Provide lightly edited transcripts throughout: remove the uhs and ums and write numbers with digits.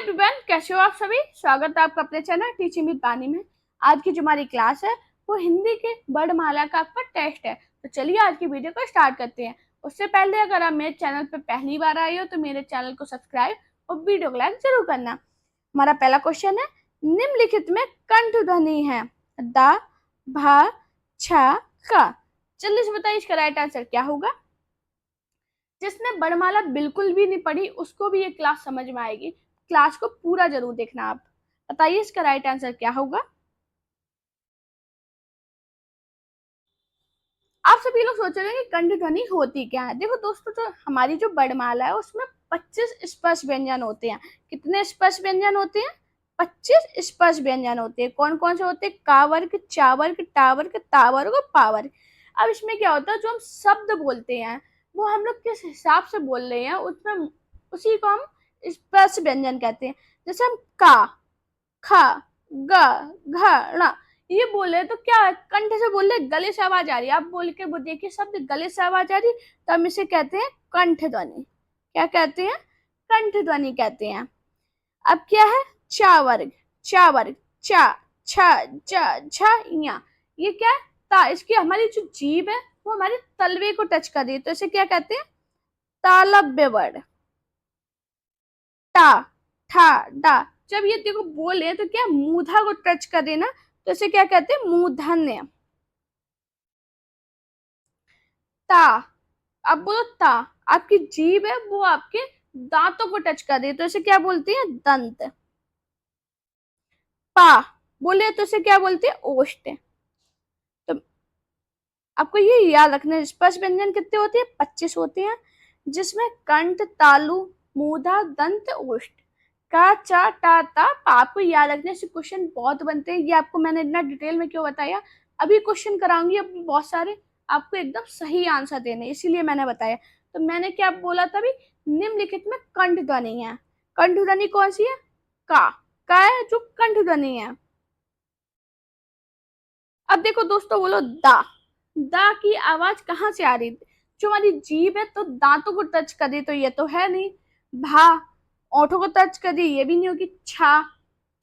Everyone, कैसे हो आप सभी। स्वागत है आपका अपने चैनल टीचिंग विद पानी में। आज की जो हमारी क्लास है वो हिंदी के वर्णमाला का आपका टेस्ट है। तो चलिए आज की वीडियो को स्टार्ट करते हैं। उससे पहले अगर आप मेरे चैनल पर पहली बार आए हो तो मेरे चैनल को सब्सक्राइब और वीडियो को लाइक जरूर करना। हमारा पहला क्वेश्चन है, निम्नलिखित में कंठ ध्वनि है द, भा, छ, क। जल्दी से बताइए इसका राइट आंसर क्या होगा। जिसने वर्णमाला बिल्कुल भी नहीं पढ़ी उसको भी ये क्लास समझ में आएगी। क्लास को पूरा जरूर देखना। आप बताइए इसका राइट आंसर क्या होगा। आप सभी लोग सोच रहे हैं कि कंठ ध्वनि होती क्या है। देखो दोस्तों, जो हमारी जो वर्णमाला है उसमें 25 स्पर्श व्यंजन होते हैं। कितने स्पर्श व्यंजन होते हैं? 25 स्पर्श व्यंजन होते हैं। कौन कौन से होते हैं? का वर्ग, चा वर्ग, टा वर्ग, ता वर्ग और पा वर्ग। अब इसमें क्या होता है, जो हम शब्द बोलते हैं वो हम लोग किस हिसाब से बोल रहे हैं उसमें उसी को हम स्पर्श व्यंजन कहते हैं। जैसे हम का, खा, ग, घ, ण ये बोले तो क्या है, कंठ से बोल रहे, गले से आवाज आ रही है। आप बोल के वो देखिए शब्द गले से आवाज आ रही तो हम इसे कहते हैं कंठ ध्वनि। क्या कहते हैं? कंठ ध्वनि कहते हैं। अब क्या है? चा वर्ग, चा वर्ग, चा, छ, ज, झ, ञ। ये क्या है? ता। इसकी हमारी जो जीभ है वो हमारे तलवे को टच कर रही है तो इसे क्या कहते हैं? तालव्य वर्ण। टा, ठा, डा। जब ये देखो बोले तो क्या मूधा को टच कर देना तो इसे क्या कहते हैं? मूर्धन्य। ता। अब बोलो ता। आपकी जीभ है वो आपके दांतों को टच कर रही है तो इसे क्या बोलते हैं? दंत। पा बोले तो इसे क्या बोलते हैं? ओष्ठ। तो आपको ये याद रखना है, स्पर्श व्यंजन कितने होते हैं? 25 होते हैं, जिसमें कंठ, तालु, मूधा, दंत, ओष्ठ। का, चा, टा, ता, पा। आपको याद रखने से क्वेश्चन बहुत बनते हैं। ये आपको मैंने इतना डिटेल में क्यों बताया, अभी क्वेश्चन कराऊंगी अभी बहुत सारे, आपको एकदम सही आंसर देने, इसीलिए मैंने बताया। तो मैंने क्या बोला था अभी? निम्नलिखित में कंठ ध्वनि है। कंठ ध्वनि कौन सी है? का है जो कंठ ध्वनि है। अब देखो दोस्तों, बोलो दा। दा की आवाज कहाँ से आ रही? जो हमारी जीभ है तो दांतों को टच कर रही तो ये तो है नहीं। भा, ओठों को टच कर रही, ये भी नहीं होगी। छा,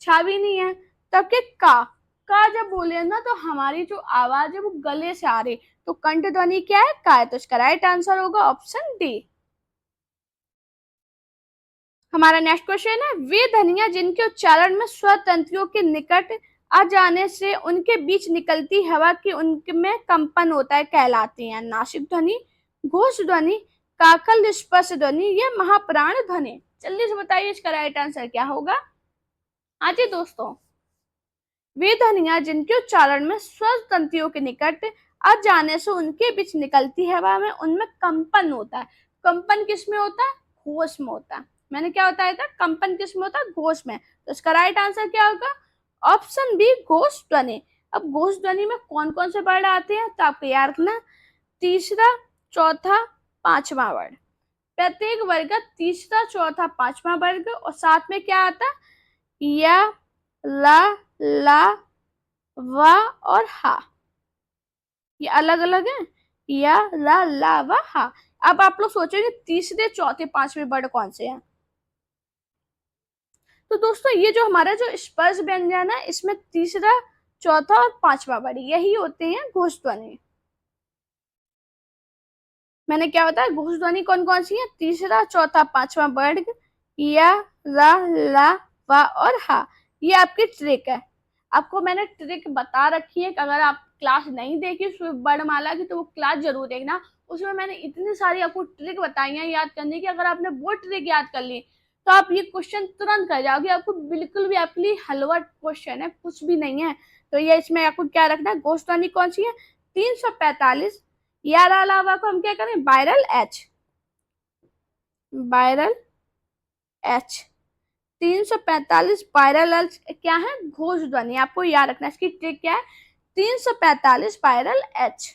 छा भी नहीं है। तब के का जब बोले ना तो हमारी जो आवाज है वो गले से आ रही, तो कंठ ध्वनि क्या है? का है। तो इसका राइट आंसर होगा ऑप्शन डी। हमारा नेक्स्ट क्वेश्चन है, वे ध्वनियां जिनके उच्चारण में स्वर तंत्रियों के निकट आ जाने से उनके बीच निकलती हवा की उनमें कंपन होता है कहलाती हैं? नासिक ध्वनि, घोष ध्वनि, काकल स्पर्श ध्वनि या महाप्राण ध्वनि। जल्दी से बताइए इसका राइट आंसर क्या होगा। हाँ जी दोस्तों, वे ध्वनियां जिनके उच्चारण में स्वर तंत्रियों के निकट आ जाने से उनके बीच निकलती हवा में उनमें कंपन होता है। कंपन किस में होता है? घोष में होता है। मैंने क्या बताया था? कंपन किस में होता है? घोष में। तो इसका राइट आंसर क्या होगा? ऑप्शन बी, घोष ध्वनि। अब घोष ध्वनि में कौन कौन से वर्ण आते हैं तो आपको याद रखना, तीसरा, चौथा, पांचवा वर्ण। प्रत्येक वर्ग का तीसरा, चौथा, पांचवा वर्ग और साथ में क्या आता? या, ला, ला, वा और हा। ये अलग अलग है। या, ला, वा, हा। अब आप लोग सोचोगे तीसरे, चौथे, पांचवे वर्ण कौन से हैं। तो दोस्तों ये जो हमारा जो स्पर्श व्यंजन है इसमें तीसरा, चौथा और पांचवा वर्ण यही होते हैं घोष ध्वनि। मैंने क्या बताया? घोष ध्वनि कौन कौन सी है? तीसरा, चौथा, पांचवा वर्ग, या, ला, वा और हा। ये आपकी ट्रिक है। आपको मैंने ट्रिक बता रखी है कि अगर आप क्लास नहीं देखी वर्णमाला की तो वो क्लास जरूर देखना। उसमें मैंने इतनी सारी आपको ट्रिक बताई है याद करने की। अगर आपने वो ट्रिक याद कर ली तो आप ये क्वेश्चन तुरंत कर जाओगे। आपको बिल्कुल भी आपके लिए हलवा क्वेश्चन है, कुछ भी नहीं है। तो ये इसमें आपको क्या रखना है? घोष ध्वनि कौन सी है? 345। यार अलावा को हम क्या करें? Viral H, viral H. 345 viral H क्या है? घोष ध्वनि। आपको याद रखना इसकी ट्रिक क्या है? 345 वायरल एच।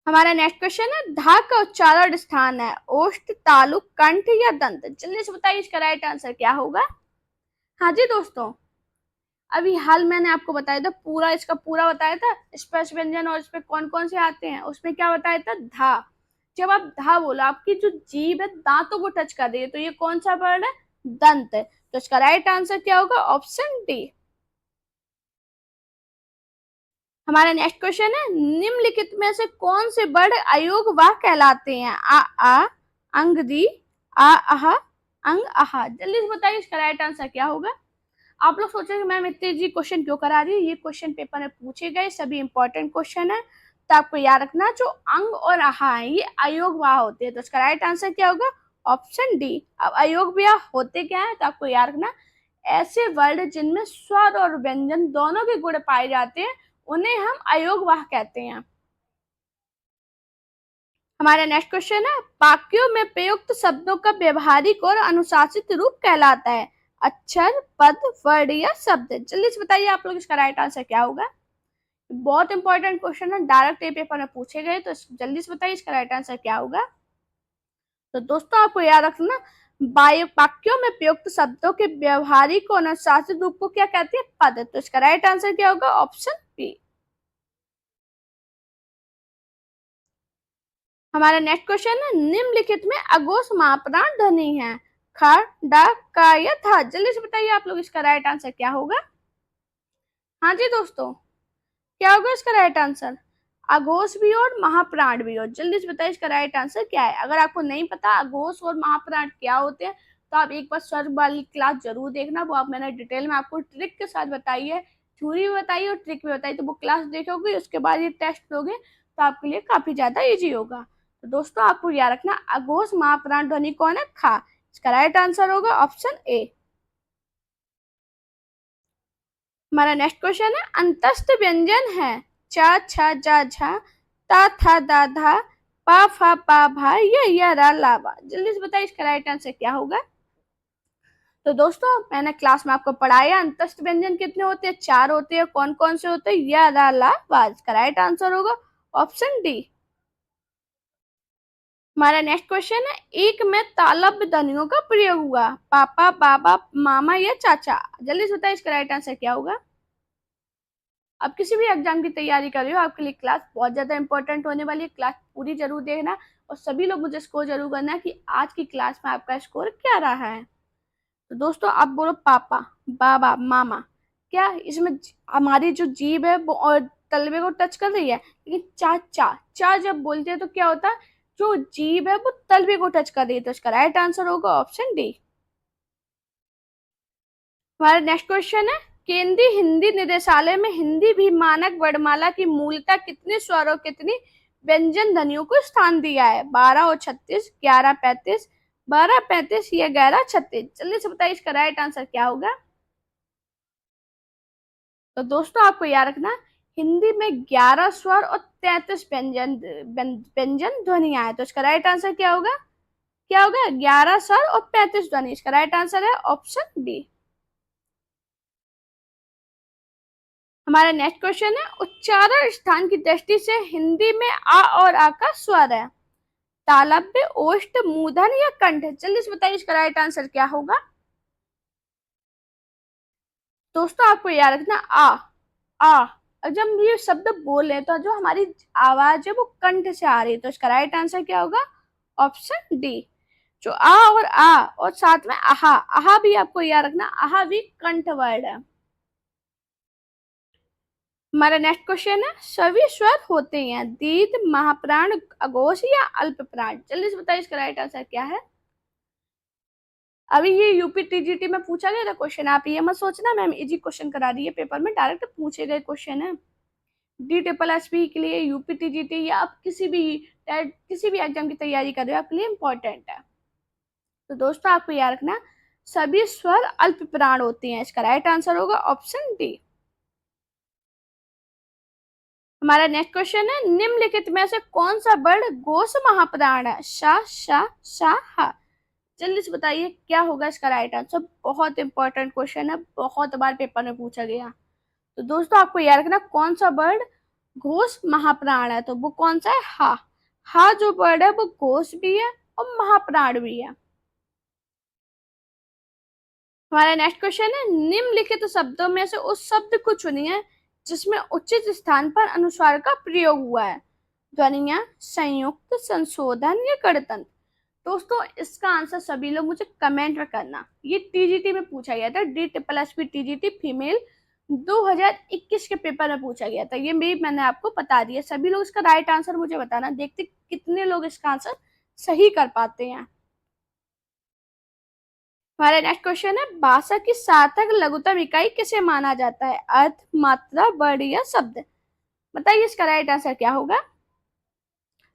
हमारा नेक्स्ट क्वेश्चन है, धा का उच्चारण स्थान है ओष्ठ, तालु, कंठ या दंत। जल्दी से बताइए इसका राइट आंसर क्या होगा। हाँ जी दोस्तों, अभी हाल मैंने आपको बताया था पूरा, इसका पूरा बताया था स्पर्श व्यंजन और इसमें कौन कौन से आते हैं। उसमें क्या बताया था? धा, जब आप धा बोलो, आपकी जो जीभ है दांतों को टच कर रही है, तो ये कौन सा वर्ड है? दंत है। तो इसका राइट आंसर क्या होगा? Option D. हमारा नेक्स्ट क्वेश्चन है, निम्नलिखित में से कौन से वर्ड अयोगवाह कहलाते हैं? आ, अंग दी, आ आहा, अंग आहा। जल्दी से बताइए इसका राइट आंसर क्या होगा? आप लोग सोचेंगे मैम इतने जी क्वेश्चन क्यों करा रही है, ये क्वेश्चन पेपर में पूछे गए सभी इंपॉर्टेंट क्वेश्चन है, तो आपको याद रखना जो अंग और आहा है ये अयोगवाह होते हैं। तो इसका राइट आंसर क्या होगा? Option D. अब अयोगवाह होते क्या है, तो आपको याद रखना ऐसे वर्ड जिनमें स्वर और व्यंजन दोनों के गुण पाए जाते हैं उन्हें हम अयोगवाह कहते हैं। हमारा नेक्स्ट क्वेश्चन है, वाक्यों में प्रयुक्त शब्दों का व्यवहारिक और अनुशासित रूप कहलाता है? अक्षर, पद, वर्ड या शब्द। जल्दी से बताइए आप लोग इसका राइट आंसर क्या होगा? बहुत इंपॉर्टेंट क्वेश्चन है, डायरेक्ट पेपर में पूछे गए, तो जल्दी से बताइए इसका राइट आंसर क्या होगा? तो दोस्तों आपको याद रखना वाक्यों में प्रयुक्त शब्दों के व्यवहारिक और अनुशासित रूप को क्या कहते हैं? पद। तो इसका राइट आंसर क्या होगा? Option B. हमारा नेक्स्ट क्वेश्चन है, निम्नलिखित में अघोष महाप्राण ध्वनि है? ख, ड, क या थ। जल्दी से बताइए आप लोग इसका राइट आंसर क्या होगा? हाँ जी दोस्तों, क्या होगा इसका राइट आंसर? अघोष भी हो और महाप्राण भी हो। जल्दी से बताइए इसका राइट आंसर क्या है? अगर आपको नहीं पता अघोष और महाप्राण क्या होते हैं, तो आप एक बार स्वर वाली क्लास जरूर देखना, वो आप मैंने डिटेल में आपको ट्रिक के साथ बताई है, थ्योरी भी बताई और ट्रिक भी बताई, तो वो क्लास देखोगे उसके बाद ये टेस्ट दोगे तो आपके लिए काफी ज्यादा इजी होगा। तो दोस्तों आपको याद रखना अघोष महाप्राण ध्वनि कौन है? खा। इसका राइट आंसर होगा ऑप्शन ए। हमारा नेक्स्ट क्वेश्चन है, अंतस्थ व्यंजन है? च, छ, ज, झ, ता, था, दा, धा, पा, फा, पा, भा, या, रा, ला, बा। जल्दी से बताइए इसका राइट आंसर क्या होगा? तो दोस्तों मैंने क्लास में आपको पढ़ाया अंतस्थ व्यंजन कितने होते हैं? 4 होते हैं। कौन कौन से होते हैं? या, रा, ला, बा। इसका राइट आंसर होगा ऑप्शन डी। हमारा नेक्स्ट क्वेश्चन है, एक में तालव्य ध्वनियों का प्रयोग हुआ? पापा, बाबा, मामा या चाचा। जल्दी से बताइए इसका राइट आंसर क्या होगा? आप किसी भी एग्जाम की तैयारी कर रहे हो, आपके लिए क्लास बहुत ज्यादा इंपॉर्टेंट होने वाली है, क्लास पूरी जरूर देखना और सभी लोग मुझे स्कोर जरूर करना कि आज की क्लास में आपका स्कोर क्या रहा है। तो दोस्तों आप बोलो पापा, बाबा, मामा, क्या इसमें हमारी जो जीभ है वो और तलवे को टच कर रही है? लेकिन चाचा, चा जब बोलते हैं तो क्या होता है? जो जीभ है वो तलवे को टच कर रही है, तो इसका राइट आंसर होगा ऑप्शन डी। हमारा नेक्स्ट क्वेश्चन है, केंद्रीय हिंदी निदेशालय में हिंदी भी मानक वर्णमाला की मूलतः कितने स्वर और कितनी व्यंजन ध्वनियों को स्थान दिया है? 12 और 36, 11, 35, 12, 35 या 11, 36। जल्दी से बताइए इसका राइट आंसर क्या होगा? तो दोस्तों आपको याद रखना हिंदी में 11 स्वर और 33 व्यंजन व्यंजन ध्वनियां है, तो इसका राइट आंसर क्या होगा? क्या होगा? 11 स्वर और 35 ध्वनि। इसका राइट आंसर है ऑप्शन बी। हमारा नेक्स्ट क्वेश्चन है, उच्चारण स्थान की दृष्टि से हिंदी में आ और आ का स्वर है? तालव्य, ओष्ठ, मूर्धन्य या कंठ। जल्दी से बताइए इसका राइट आंसर क्या होगा? दोस्तों आपको याद रखना आ और जब हम ये शब्द बोले तो जो हमारी आवाज है वो कंठ से आ रही है, तो इसका राइट आंसर क्या होगा? Option D. जो आ और साथ में आहा, आहा भी आपको याद रखना, आहा भी कंठ वर्ड है। हमारा नेक्स्ट क्वेश्चन है, सभी स्वर होते हैं दीर्घ, महाप्राण, अघोष या अल्प प्राण। जल्दी से बताइए इसका राइट आंसर क्या है? अभी ये यूपी टीजीटी में पूछा गया था क्वेश्चन, आप ये मत सोचना मैम इजी क्वेश्चन करा रही है, पेपर में डायरेक्ट पूछे गए क्वेश्चन है। डी ट्रिपल एस पी के लिए, यूपी टीजीटी या आप किसी भी एग्जाम की तैयारी कर रहे हो आपके लिए इंपॉर्टेंट है। तो दोस्तों आपको याद रखना सभी स्वर अल्प प्राण होते हैं, इसका राइट आंसर होगा ऑप्शन डी। हमारा नेक्स्ट क्वेश्चन है, निम्नलिखित में से कौन सा वर्ण घोष महाप्राण है? शा, शा, शा, हा। जल्दी से बताइए क्या होगा इसका राइट आंसर? बहुत इंपॉर्टेंट क्वेश्चन है, बहुत बार पेपर में पूछा गया। तो दोस्तों आपको याद रखना कौन सा वर्ण घोष महाप्राण है, तो वो कौन सा है? हा। हा जो वर्ड है वो घोष भी है और महाप्राण भी है। हमारा नेक्स्ट क्वेश्चन है, निम्नलिखित शब्दों में से उस शब्द को चुनिए जिसमें उचित स्थान पर अनुस्वार का प्रयोग हुआ है? ध्वनियां संयुक्त, संशोधन या गणतंत्र। दोस्तों इसका आंसर सभी लोग मुझे कमेंट में करना। ये टीजीटी में पूछा गया था, DSSP टीजीटी फीमेल 2021 के पेपर में पूछा गया था। ये भी मैंने आपको बता दिया। सभी लोग इसका राइट आंसर मुझे बताना, देखते कितने लोग इसका आंसर सही कर पाते हैं। हमारा नेक्स्ट क्वेश्चन है, भाषा की सार्थक लघुत्तम इकाई किसे माना जाता है? अर्थ, मात्रा, वर्ण या शब्द? बताइए इसका राइट आंसर क्या होगा।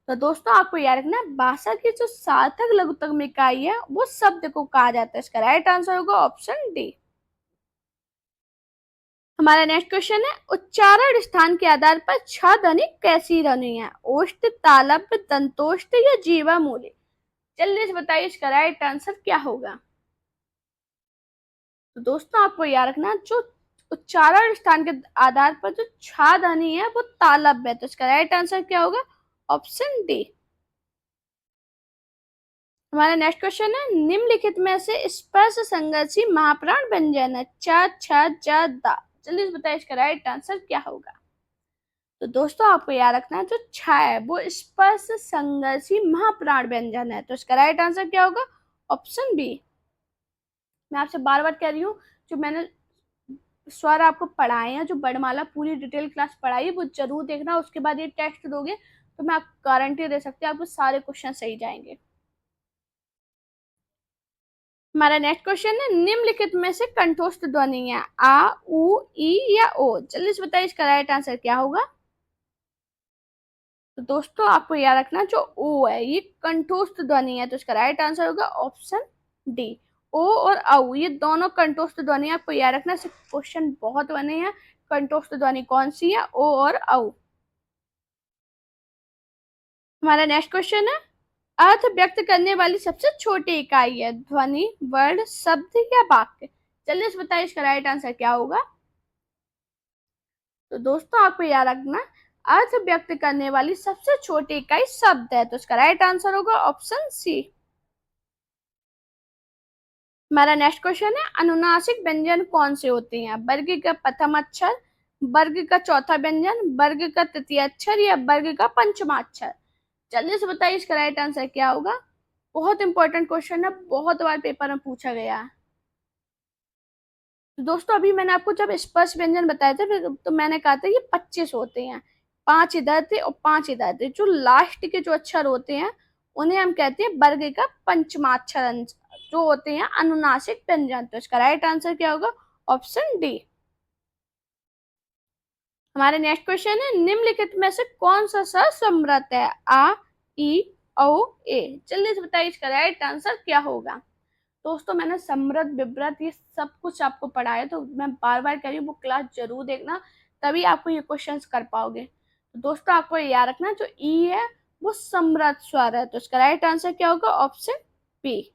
तो दोस्तों आपको याद रखना, भाषा की जो सार्थक लघुत्तम इकाई है वो शब्द को कहा जाता है। इसका राइट आंसर होगा ऑप्शन डी। हमारा नेक्स्ट क्वेश्चन है, उच्चारण स्थान के आधार पर छह ध्वनि कैसी ध्वनि है? ओष्ठ, तालव्य, दंतोष्ठ या जीवा मूली? जल्दी से बताइए इसका राइट आंसर क्या होगा। तो दोस्तों आपको याद रखना, जो उच्चारण स्थान के आधार पर जो छह ध्वनि है वो तालव्य है। तो इसका राइट आंसर क्या होगा? Option D. हमारा नेक्स्ट क्वेश्चन है, निम्नलिखित में से स्पर्श संघर्षी महाप्राण व्यंजन है? च, छ, ज, द। जल्दी से बताइए इसका राइट आंसर क्या होगा। तो दोस्तों आपको याद रखना है, जो छ है वो स्पर्श संघर्षी महाप्राण व्यंजन है। तो इसका राइट आंसर क्या होगा? Option B. मैं आपसे बार बार कह रही हूँ, जो मैंने स्वर आपको पढ़ाए हैं, जो वर्णमाला पूरी डिटेल क्लास पढ़ाई है वो जरूर देखना। उसके बाद ये टेस्ट दोगे तो मैं आपको गारंटी दे सकती हूँ आपको सारे क्वेश्चन सही जाएंगे। हमारा नेक्स्ट क्वेश्चन है, निम्नलिखित में से कंठोष्ठ ध्वनि है? आ, उ, ई या ओ? जल्दी से बताइए इसका राइट आंसर क्या होगा। तो दोस्तों आपको याद रखना, जो ओ है ये कंठोष्ठ ध्वनि है। तो इसका राइट आंसर होगा ऑप्शन डी। ओ और औ ये दोनों कंठोष्ठ ध्वनि, आपको याद रखना, क्वेश्चन बहुत बने हैं। कंठोष्ठ ध्वनि कौन सी है? ओ और औ। हमारा नेक्स्ट क्वेश्चन है, अर्थ व्यक्त करने वाली सबसे छोटी इकाई है? ध्वनि, वर्ण, शब्द या वाक्य? जल्दी से बताइए इसका राइट आंसर क्या होगा। तो दोस्तों आपको याद रखना, अर्थ व्यक्त करने वाली सबसे छोटी इकाई शब्द है। तो इसका राइट आंसर होगा ऑप्शन सी। हमारा नेक्स्ट क्वेश्चन है, अनुनासिक व्यंजन कौन से होते हैं? वर्ग का प्रथम अक्षर, वर्ग का चौथा व्यंजन, वर्ग का तृतीय अक्षर या वर्ग का पंचमा अक्षर? जल्दी से बताइए इसका राइट आंसर क्या होगा। बहुत इंपॉर्टेंट क्वेश्चन है, बहुत बार पेपर में पूछा गया है। तो दोस्तों अभी मैंने आपको जब स्पर्श व्यंजन बताए थे तो मैंने कहा था ये 25 होते हैं। 5 इधर थे और 5 इधर थे। जो लास्ट के जो अक्षर होते हैं उन्हें हम कहते हैं वर्ग का पंचमाक्षर, जो होते हैं अनुनासिक व्यंजन। तो इसका राइट आंसर क्या होगा? Option D. हमारे नेक्स्ट क्वेश्चन है, निम्नलिखित में से कौन सा स्वर समृद्ध है? आ, ई, औ, ए? जल्दी से बताइए इसका राइट आंसर क्या होगा। दोस्तों मैंने समृद्ध, विव्रत ये सब कुछ आपको पढ़ाया, तो मैं बार बार कह रही हूँ वो क्लास जरूर देखना, तभी आपको ये क्वेश्चंस कर पाओगे। तो दोस्तों आपको याद रखना, जो ई है वो समृद्ध स्वर है। तो इसका राइट आंसर क्या होगा? Option B.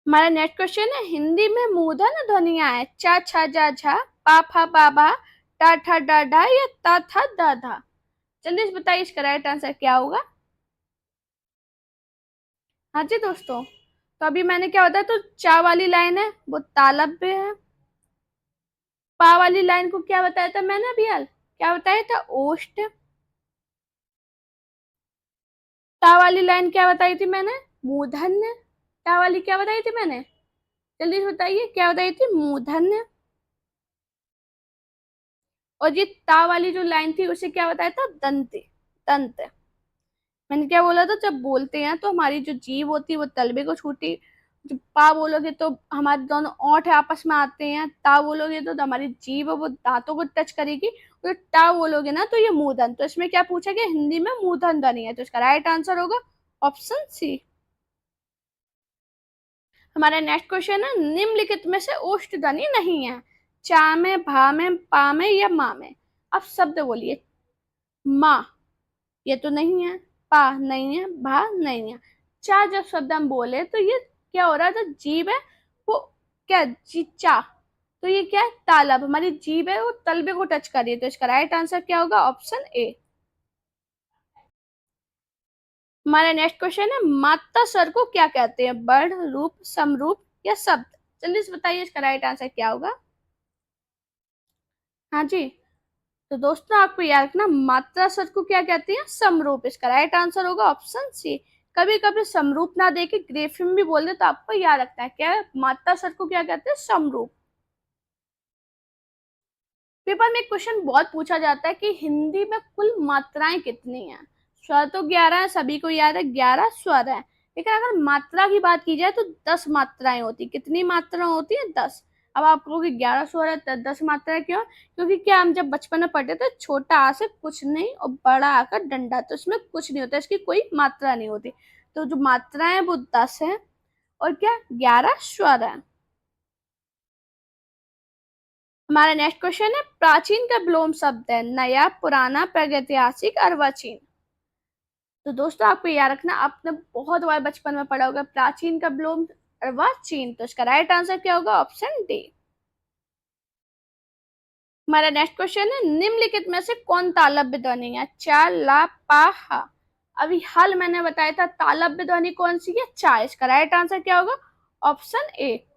हमारा नेक्स्ट क्वेश्चन है, हिंदी में मूर्धन्य ध्वनियां है? चा, छा, जा, झा, पा, फा, बा, भा, टा, ठा, डा, ढा या ता, था, दा, धा? जल्दी से बताइए इसका राइट आंसर क्या होगा। हाँ जी दोस्तों, तो अभी मैंने क्या बताया, तो चा वाली लाइन है वो तालव्य है। पा वाली लाइन को क्या बताया था मैंने अभी हाल, क्या बताया था? ओष्ठ। ता वाली लाइन क्या बताई थी मैंने? मूर्धन्य। टा वाली क्या बताई थी मैंने? जल्दी से बताइए क्या बताई थी? मूर्धन्य। और ये ता वाली जो लाइन थी उसे क्या बताया था? दंत। दंत। मैंने क्या बोला था, जब बोलते हैं तो हमारी जो जीभ होती है वो तलबे को छूटी। जब पा बोलोगे तो हमारे दोनों ओंठ आपस में आते हैं। ता बोलोगे तो हमारी जीभ है वो दांतों को टच करेगी। और टा बोलोगे ना तो ये मूर्धन। तो इसमें क्या पूछा गया? हिंदी में मूर्धन ध्वनि है। तो इसका राइट आंसर होगा ऑप्शन सी। हमारा नेक्स्ट क्वेश्चन है, निम्नलिखित में से ओष्ठ ध्वनि नहीं है? चा में, भा में, पा में या मा में? अब शब्द बोलिए। माँ, ये तो नहीं है। पा नहीं है, भा नहीं है। चा जब शब्द हम बोले तो ये क्या हो रहा है, जो जीभ है वो क्या चा, तो ये क्या है? तालब। हमारी जीभ है वो तलबे को टच कर रही है। तो इसका राइट आंसर क्या होगा? Option A. हमारा नेक्स्ट क्वेश्चन है, मात्रा स्वर को क्या कहते हैं? वर्ण, रूप, समरूप या शब्द? जल्दी से बताइए इसका राइट आंसर क्या होगा। हाँ जी, तो दोस्तों आपको याद रखना मात्रा स्वर को क्या कहते हैं, समरूप। इसका राइट आंसर होगा ऑप्शन सी। कभी कभी समरूप ना देके ग्रेफिम भी बोल दे तो आपको याद रखना है क्या है? मात्रा स्वर को क्या कहते हैं, समरूप। पेपर में एक क्वेश्चन बहुत पूछा जाता है कि हिंदी में कुल मात्राएं कितनी हैं। स्वर तो 11 है, सभी को याद है 11 स्वर है, लेकिन अगर मात्रा की बात की जाए तो 10 मात्राएं होती। कितनी मात्रा होती है, 10। अब आप कहोगे 11 स्वर है 10 मात्राएं क्यों? क्योंकि क्या हम जब बचपन में पढ़ते थे, छोटा आ से कुछ नहीं और बड़ा आकर डंडा, तो इसमें कुछ नहीं होता, इसकी कोई मात्रा नहीं होती। तो जो मात्राएं वो 10 है और क्या 11 स्वर है। हमारा नेक्स्ट क्वेश्चन है, प्राचीन का विलोम शब्द है नया, पुराना, प्रागैतिहासिक, अर्वाचीन। तो दोस्तों आपको याद रखना, आपने बहुत बार बचपन में पढ़ा होगा प्राचीन का विलोम अर्वाचीन। तो इसका राइट आंसर क्या होगा, ऑप्शन डी। हमारा नेक्स्ट क्वेश्चन है, निम्नलिखित में से कौन तालव्य ध्वनि है, चा, ला, पा, हा। अभी हाल मैंने बताया था तालव्य ध्वनि कौन सी है, चा। इसका राइट आंसर क्या होगा, ऑप्शन ए।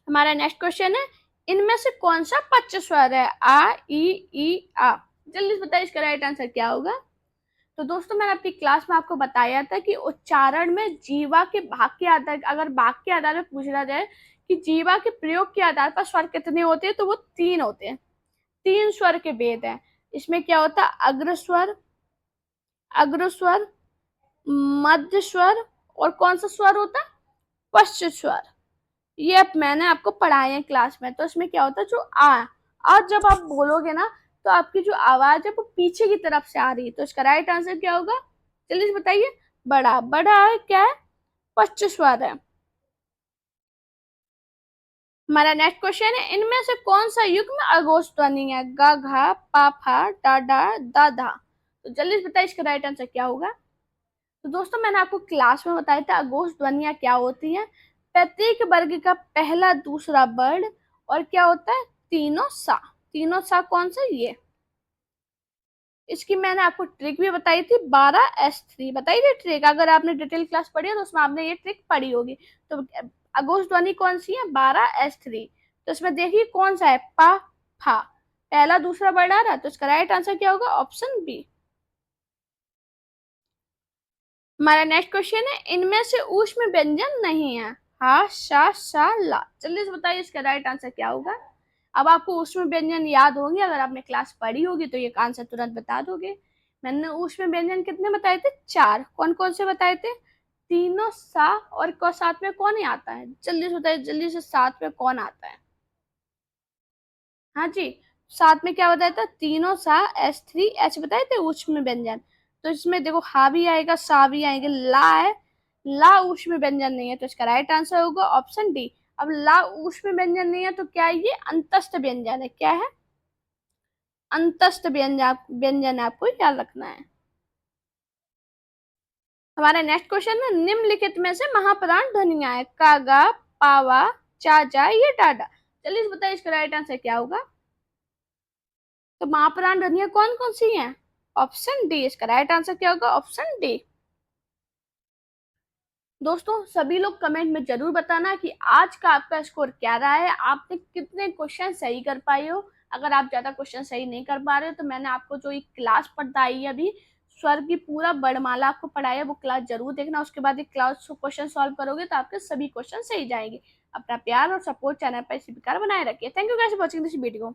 हमारा नेक्स्ट क्वेश्चन है, इनमें से कौन सा पच्च स्वर है, आ, ई, आ। जल्दी से बताइए इसका राइट आंसर क्या होगा। तो दोस्तों मैंने अपनी क्लास में आपको बताया था कि उच्चारण में जीवा के भाग के आधार, अगर भाग के आधार पर पूछा जाए कि जीवा के प्रयोग के आधार पर स्वर कितने होते हैं, तो वो 3 होते हैं। 3 स्वर के भेद हैं। इसमें क्या होता है, अग्रस्वर, अग्रस्वर, मध्य स्वर, और कौन सा स्वर होता है, पश्च स्वर। ये अब मैंने आपको पढ़ाए हैं क्लास में। तो इसमें क्या होता है, जो आज जब आप बोलोगे ना, तो आपकी जो आवाज है वो पीछे की तरफ से आ रही है। तो इसका राइट आंसर क्या होगा, जल्दी से बताइए। बड़ा, बड़ा है क्या है, पश्च स्वर है। हमारा नेक्स्ट क्वेश्चन है, इनमें से कौन सा युग्म अघोष ध्वनि है, गा, घा, पा, फा, डा, डा, दा, धा। तो जल्दी से बताइए इसका राइट आंसर क्या होगा। तो दोस्तों मैंने आपको क्लास में बताया था अघोष ध्वनियां क्या होती हैं, प्रत्येक वर्ग का पहला दूसरा वर्ण, और क्या होता है, तीनों सा। तीनों सा कौन सा, ये। इसकी मैंने आपको ट्रिक भी बताई थी, 12S3 बताई थी ट्रिक। अगर आपने डिटेल क्लास पढ़ी है तो उसमें आपने ये ट्रिक पढ़ी होगी। तो अघोष ध्वनि कौन सी है, 12S3। तो इसमें देखिए कौन सा है, पा, फा, पहला दूसरा वर्ण आ रहा है। तो इसका राइट आंसर क्या होगा, ऑप्शन बी। हमारा नेक्स्ट क्वेश्चन है, इनमें से ऊष्म व्यंजन नहीं है, हा, शा, शा, ला। जल्दी से बताइए इसका राइट आंसर क्या होगा। अब आपको ऊष्म व्यंजन याद होंगे, अगर आपने क्लास पढ़ी होगी तो ये आंसर तुरंत बता दोगे। मैंने ऊष्म व्यंजन कितने बताए थे, 4। कौन कौन से बताए थे, तीनों सा, और साथ में कौन ही आता है, जल्दी से बताइए, जल्दी से, साथ में कौन आता है। हाँ जी, साथ में क्या बताया था, तीनों सा, S3H बताए थे ऊष्म व्यंजन। तो इसमें देखो हा भी आएगा, सा भी आएंगे, ला है, ला ऊष्म व्यंजन नहीं है। तो इसका राइट आंसर होगा ऑप्शन डी। अब ला ऊष्म व्यंजन नहीं है तो क्या है, ये अंतस्थ व्यंजन है। क्या है, अंतस्थ व्यंजन, व्यंजन आपको याद रखना है। हमारा नेक्स्ट क्वेश्चन है, निम्नलिखित में से महाप्राण ध्वनियां है, कागा, पावा, चाचा, ये टाटा। चलिए बताइए इसका राइट आंसर क्या होगा। तो महाप्राण ध्वनियां कौन कौन सी हैं, ऑप्शन डी। इसका राइट आंसर क्या होगा, ऑप्शन डी। दोस्तों सभी लोग कमेंट में जरूर बताना कि आज का आपका स्कोर क्या रहा है, आपने कितने क्वेश्चन सही कर पाए हो। अगर आप ज्यादा क्वेश्चन सही नहीं कर पा रहे हो तो मैंने आपको जो एक क्लास पढ़ाई है अभी, स्वर की पूरा वर्णमाला आपको पढ़ाई है, वो क्लास जरूर देखना। उसके बाद एक क्लास क्वेश्चन सॉल्व करोगे तो आपके सभी क्वेश्चन सही जाएंगे। अपना प्यार और सपोर्ट चैनल पर इसी प्रकार बनाए रखिए। Thank you guys for watching this video.